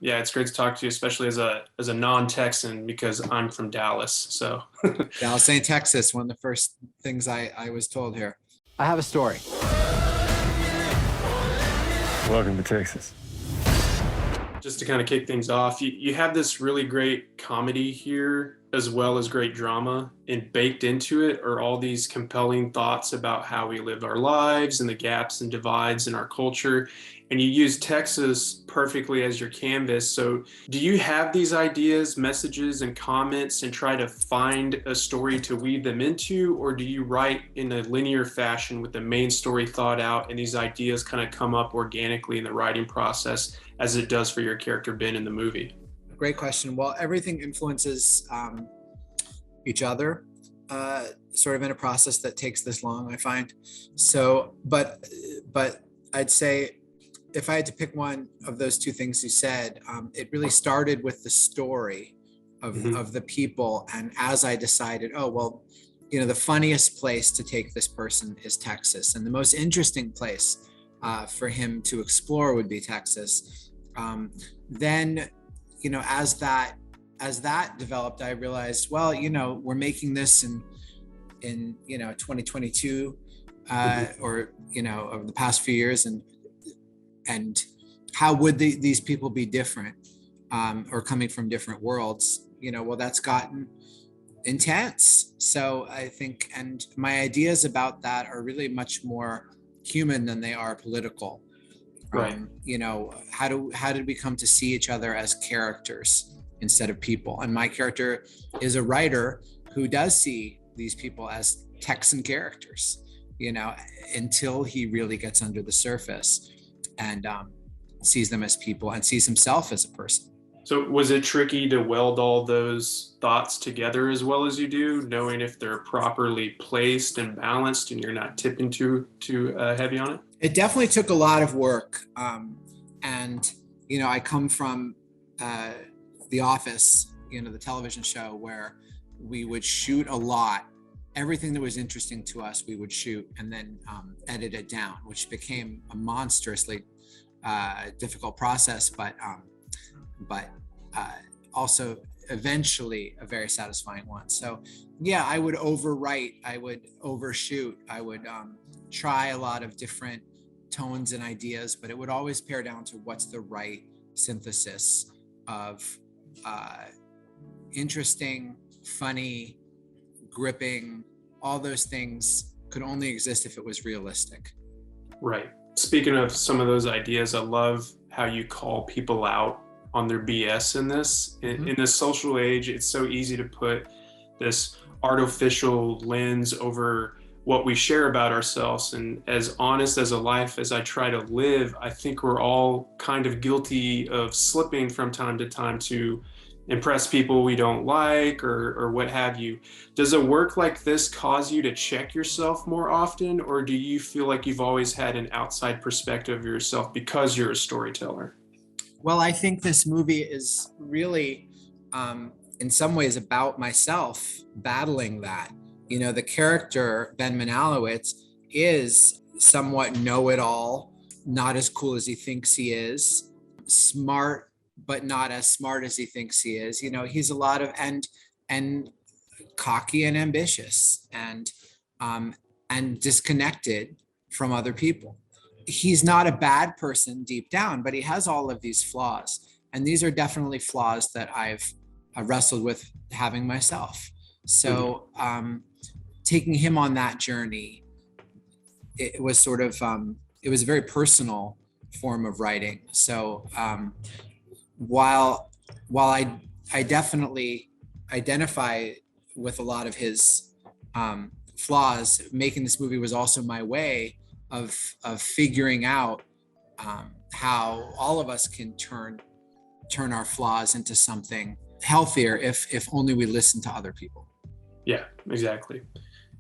Yeah, it's great to talk to you, especially as a non-Texan because I'm from Dallas. So Dallas, St. Texas, one of the first things I was told here. I have a story. Welcome to Texas. just to kind of kick things off, you have this really great comedy here as well as great drama, and baked into it are all these compelling thoughts about how we live our lives and the gaps and divides in our culture. And you use Texas perfectly as your canvas. So do you have these ideas, messages, and comments and try to find a story to weave them into, or do you write in a linear fashion with the main story thought out and these ideas kind of come up organically in the writing process as it does for your character Ben in the movie? Great question. Well, everything influences each other, sort of in a process that takes this long, I find. So, but I'd say if I had to pick one of those two things you said, it really started with the story of the people. And as I decided, oh, well, you know, the funniest place to take this person is Texas. And the most interesting place for him to explore would be Texas. Then, you know, as that developed, I realized, well, you know, we're making this in you know 2022 or you know over the past few years, and how would these people be different or coming from different worlds? You know, well, that's gotten intense. So I think, and my ideas about that are really much more human than they are political. Right. You know, how did we come to see each other as characters instead of people? And my character is a writer who does see these people as Texan characters, you know, until he really gets under the surface and sees them as people and sees himself as a person. So was it tricky to weld all those thoughts together as well as you do, knowing if they're properly placed and balanced and you're not tipping too heavy on it? It definitely took a lot of work. And, you know, I come from The Office, you know, the television show where we would shoot a lot. Everything that was interesting to us, we would shoot and then edit it down, which became a monstrously difficult process, but also eventually a very satisfying one. So yeah, I would overwrite, I would overshoot, I would try a lot of different tones and ideas, but it would always pare down to what's the right synthesis of interesting, funny, gripping. All those things could only exist if it was realistic. Right. Speaking of some of those ideas, I love how you call people out on their BS in this. In this social age, it's so easy to put this artificial lens over what we share about ourselves. And as honest as a life as I try to live, I think we're all kind of guilty of slipping from time to time to impress people we don't like or what have you. Does a work like this cause you to check yourself more often, or do you feel like you've always had an outside perspective of yourself because you're a storyteller? Well, I think this movie is really, in some ways, about myself battling that. You know, the character, Ben Manalowitz, is somewhat know-it-all, not as cool as he thinks he is, smart, but not as smart as he thinks he is. You know, he's a lot of, and cocky and ambitious and disconnected from other people. He's not a bad person deep down, but he has all of these flaws. And these are definitely flaws that I've wrestled with having myself. So taking him on that journey, it was sort of, it was a very personal form of writing. So while I definitely identify with a lot of his flaws, making this movie was also my way of figuring out how all of us can turn our flaws into something healthier if only we listen to other people. Yeah, exactly.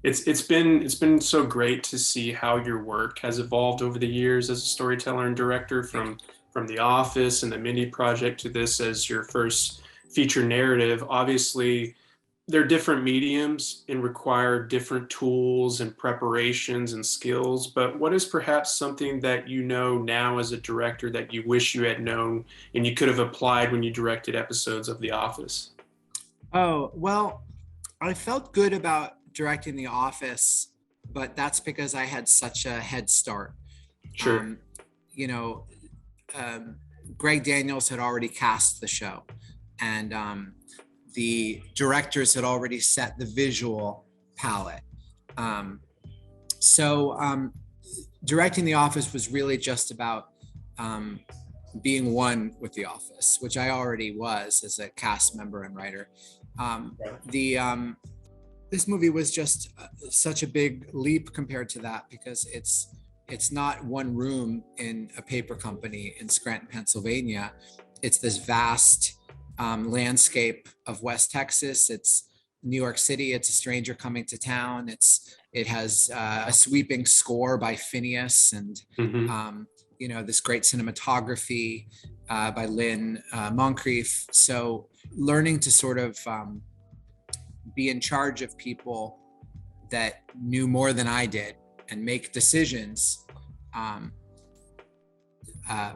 It's been so great to see how your work has evolved over the years as a storyteller and director, from The Office and the Mindy Project to this as your first feature narrative. Obviously, they're different mediums and require different tools and preparations and skills, but what is perhaps something that you know now as a director that you wish you had known and you could have applied when you directed episodes of The Office? Oh, well, I felt good about directing The Office, but that's because I had such a head start. Sure. You know, Greg Daniels had already cast the show, and the directors had already set the visual palette. So directing The Office was really just about being one with The Office, which I already was as a cast member and writer. This movie was just such a big leap compared to that, because it's not one room in a paper company in Scranton, Pennsylvania. It's this vast landscape of West Texas. It's New York City. It's a stranger coming to town. It has a sweeping score by Phineas, and this great cinematography by Lynn Moncrief. So learning to sort of be in charge of people that knew more than I did and make decisions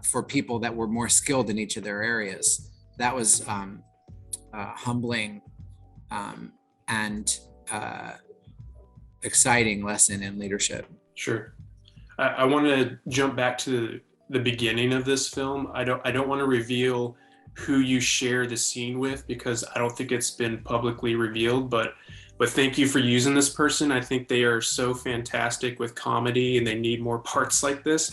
for people that were more skilled in each of their areas. That was humbling and exciting lesson in leadership. Sure. I want to jump back to the beginning of this film. I don't want to reveal who you share the scene with, because I don't think it's been publicly revealed, but thank you for using this person. I think they are so fantastic with comedy and they need more parts like this.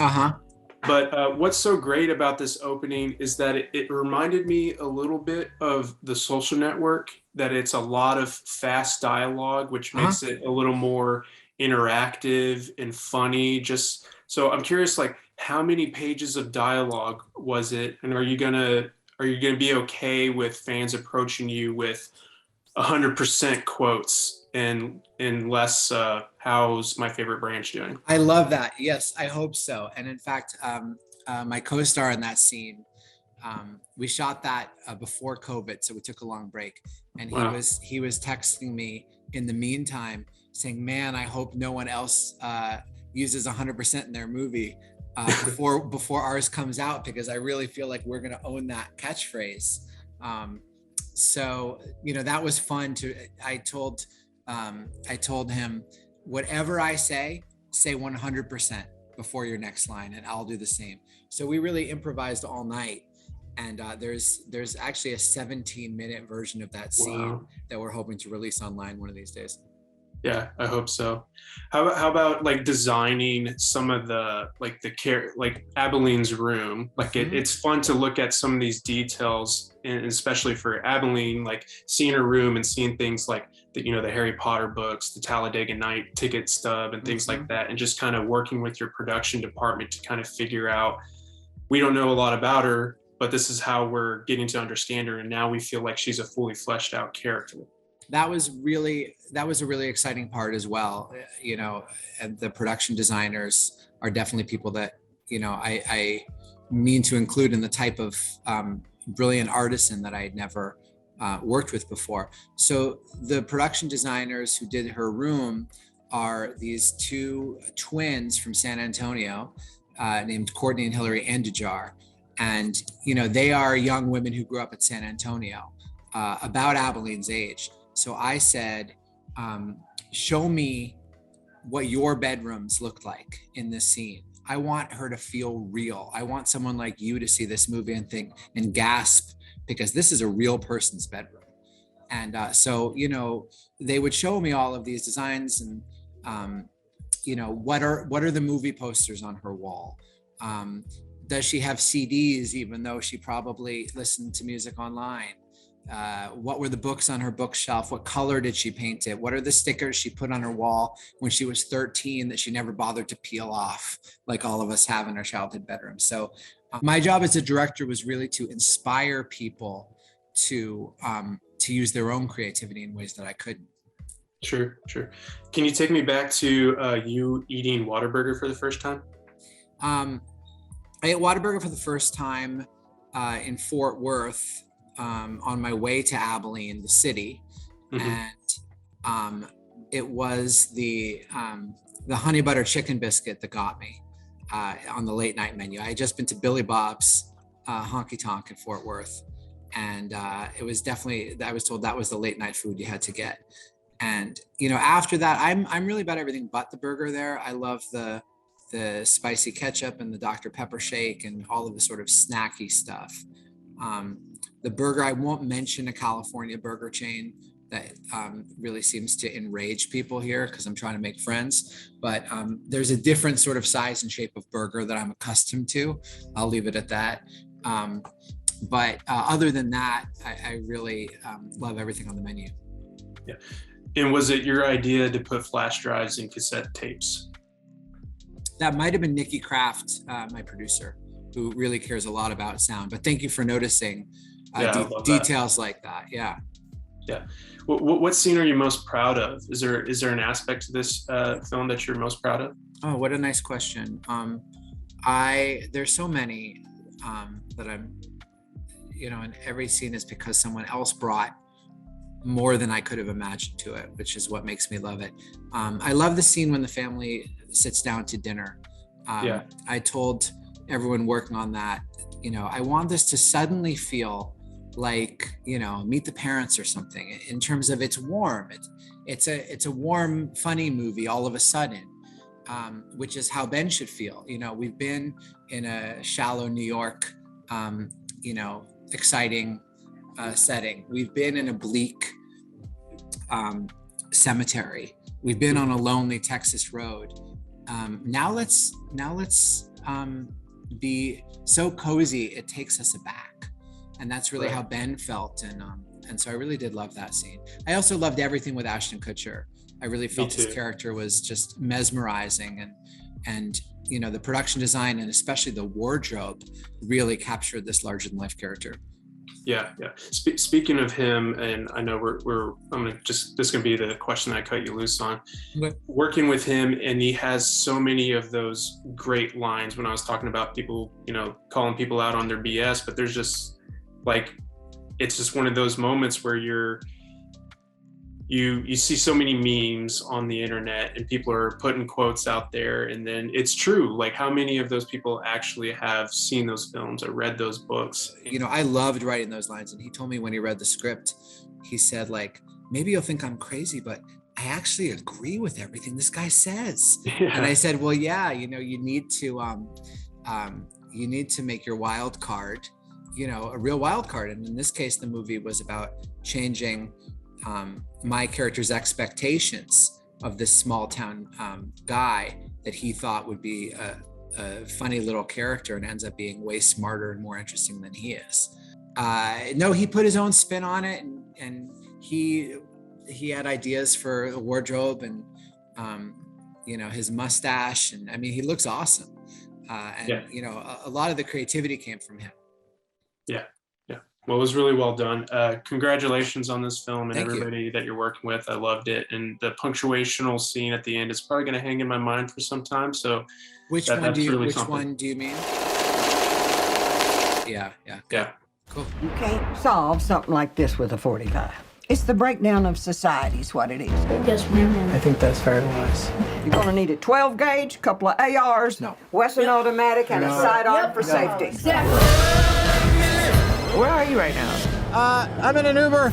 But what's so great about this opening is that it reminded me a little bit of The Social Network, that it's a lot of fast dialogue, which makes it a little more interactive and funny. Just so I'm curious, like, how many pages of dialogue was it? And are you gonna be okay with fans approaching you with 100% quotes and less how's my favorite branch doing? I love that. Yes, I hope so. And in fact, my co-star in that scene, we shot that before COVID, so we took a long break. And he was texting me in the meantime saying, "Man, I hope no one else uses 100% in their movie before ours comes out, because I really feel like we're going to own that catchphrase." So that was fun to. I told him, whatever I say 100% before your next line, and I'll do the same. So we really improvised all night, and there's actually a 17-minute version of that scene that we're hoping to release online one of these days. Yeah, I hope so. How about like designing some of the like Abeline's room? Like it's fun to look at some of these details, and especially for Abeline, like seeing her room and seeing things like the Harry Potter books, the Talladega Night ticket stub, and things like that, and just kind of working with your production department to kind of figure out, we don't know a lot about her, but this is how we're getting to understand her, and now we feel like she's a fully fleshed out character. That was a really exciting part as well. And the production designers are definitely people that, I mean to include in the type of brilliant artisan that I had never worked with before. So the production designers who did her room are these two twins from San Antonio named Courtney and Hillary Andujar. And, they are young women who grew up at San Antonio, about Abeline's age. So I said, show me what your bedrooms looked like in this scene. I want her to feel real. I want someone like you to see this movie and think and gasp, because this is a real person's bedroom. And so they would show me all of these designs, and what are the movie posters on her wall? Does she have CDs, even though she probably listened to music online? What were the books on her bookshelf? What color did she paint it? What are the stickers she put on her wall when she was 13 that she never bothered to peel off, like all of us have in our childhood bedroom? So my job as a director was really to inspire people to use their own creativity in ways that I couldn't. Sure. Can you take me back to you eating Whataburger for the first time? I ate Whataburger for the first time in Fort Worth, on my way to Abilene, the city. and it was the honey butter chicken biscuit that got me on the late night menu. I had just been to Billy Bob's honky tonk in Fort Worth, and it was definitely, I was told that was the late night food you had to get. And after that, I'm really about everything but the burger there. I love the spicy ketchup and the Dr. Pepper shake and all of the sort of snacky stuff. The burger, I won't mention a California burger chain that really seems to enrage people here because I'm trying to make friends, but there's a different sort of size and shape of burger that I'm accustomed to. I'll leave it at that. But other than that, I really love everything on the menu. Yeah. And was it your idea to put flash drives in cassette tapes? That might have been Nikki Kraft, my producer, who really cares a lot about sound. But thank you for noticing details like that. Yeah. Yeah. What scene are you most proud of? Is there an aspect to this film that you're most proud of? Oh, what a nice question. There's so many that I'm, and every scene is because someone else brought more than I could have imagined to it, which is what makes me love it. I love the scene when the family sits down to dinner. I told everyone working on that, I want this to suddenly feel like, Meet the Parents or something, in terms of it's warm. It's a warm, funny movie all of a sudden, which is how Ben should feel. We've been in a shallow New York, exciting setting. We've been in a bleak cemetery. We've been on a lonely Texas road. Now let's be so cozy it takes us aback, and that's really how Ben felt. And so I really did love that scene. I also loved everything with Ashton Kutcher. I really felt his character was just mesmerizing, and the production design and especially the wardrobe really captured this larger than life character. Yeah. Speaking of him, and I know this is gonna be the question that I cut you loose on. Working with him, and he has so many of those great lines. When I was talking about people, calling people out on their BS, but there's just it's just one of those moments where you see so many memes on the internet and people are putting quotes out there, and then it's true. How many of those people actually have seen those films or read those books? I loved writing those lines, and he told me when he read the script, he said, maybe you'll think I'm crazy, but I actually agree with everything this guy says. Yeah. And I said, well, yeah, you need to make your wild card, a real wild card. And in this case, the movie was about changing my character's expectations of this small town guy that he thought would be a funny little character, and ends up being way smarter and more interesting than he is. No, he put his own spin on it, and he had ideas for a wardrobe and his mustache, and I mean, he looks awesome. A lot of the creativity came from him. Yeah. Well, it was really well done. Congratulations on this film and everybody that you're working with. I loved it. And the punctuational scene at the end is probably going to hang in my mind for some time. So which one do you mean? Yeah. Cool. You can't solve something like this with a 45. It's the breakdown of society is what it is. Yes, ma'am. I think that's very wise. You're gonna need a 12 gauge, a couple of ARs, Western automatic, and a sidearm for safety. Exactly. Where are you right now? I'm in an Uber.